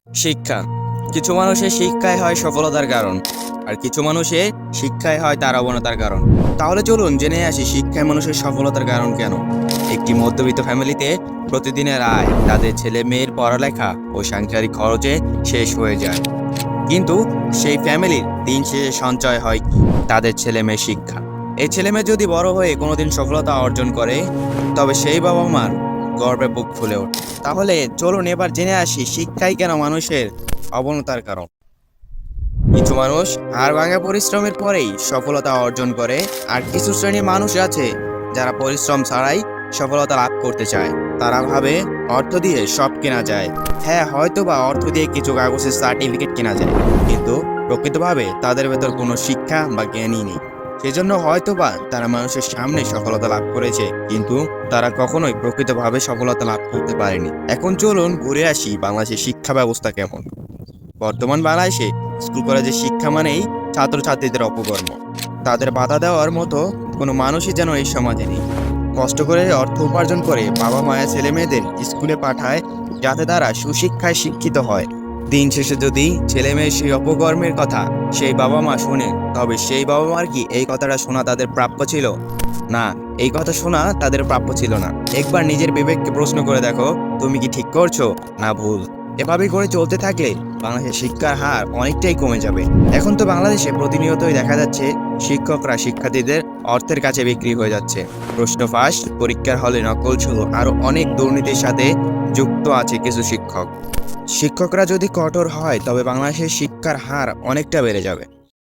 শিক্ষা। কিছু মানুষের শিক্ষায় হয় সফলতার কারণ, আর কিছু মানুষের শিক্ষায় হয় তার অবনতার কারণ। তাহলে চলুন জেনে আসি শিক্ষায় মানুষের সফলতার কারণ কেন। একটি মধ্যবিত্ত ফ্যামিলিতে প্রতিদিনের আয় তাদের ছেলে মেয়ের পড়ালেখা ও সাংসারিক খরচে শেষ হয়ে যায়, কিন্তু সেই ফ্যামিলির দিন শেষে সঞ্চয় হয় কি? তাদের ছেলে মেয়ের শিক্ষা। এই ছেলে মেয়ে যদি বড় হয়ে কোনোদিন সফলতা অর্জন করে, তবে সেই বাবা মার গর্বে বুক ফুলে ওঠে। তাহলে চলুন এবার জেনে আসি শিক্ষাই কেন মানুষের অবনতার কারণ। কিছু মানুষ হাড় ভাঙা পরিশ্রমের পরেই সফলতা অর্জন করে, আর কিছু শ্রেণীর মানুষ আছে যারা পরিশ্রম ছাড়াই সফলতা লাভ করতে চায়। তারা ভাবে অর্থ দিয়ে সব কেনা যায়। হ্যাঁ, হয়তোবা অর্থ দিয়ে কিছু কাগজের সার্টিফিকেট কেনা যায়, কিন্তু প্রকৃতভাবে তাদের ভেতর কোনো শিক্ষা বা জ্ঞানই নেই। সেজন্য হয়তোবা তারা মানুষের সামনে সফলতা লাভ করেছে, কিন্তু তারা কখনোই প্রকৃতভাবে সফলতা লাভ করতে পারেনি। এখন চলুন ঘুরে আসি বাংলাদেশের শিক্ষা ব্যবস্থা কেমন। বর্তমান বাংলাদেশে স্কুল কলেজের শিক্ষা মানেই ছাত্রছাত্রীদের অপকর্ম। তাদের বাধা দেওয়ার মতো কোনো মানুষই যেন এই সমাজে নেই। কষ্ট করে অর্থ উপার্জন করে বাবা মায়ের ছেলে মেয়েদের স্কুলে পাঠায়, যাতে তারা সুশিক্ষায় শিক্ষিত হয়। দিন শেষে যদি ছেলে মেয়ের সেই অপকর্মের কথা সেই বাবা মা শোনে, তবে সেই বাবা মার কি এই কথাটা শোনা তাদের প্রাপ্য ছিল? না, এই কথা শোনা তাদের প্রাপ্য ছিল না। একবার নিজের বিবেককে প্রশ্ন করে দেখো, তুমি কি ঠিক করছো না ভুল? এভাবে করে চলতে থাকলে বাংলাদেশের শিক্ষার হার অনেকটাই কমে যাবে। এখন তো বাংলাদেশে প্রতিনিয়তই দেখা যাচ্ছে শিক্ষকরা শিক্ষার্থীদের অর্থের কাছে বিক্রি হয়ে যাচ্ছে। প্রশ্ন ফাঁস, পরীক্ষার হলে নকল সহ আরো অনেক দুর্নীতির সাথে যুক্ত আছে কিছু শিক্ষকরা যদি কঠোর হয়, তবে বাংলাদেশের শিক্ষার হার অনেকটা বেড়ে যাবে।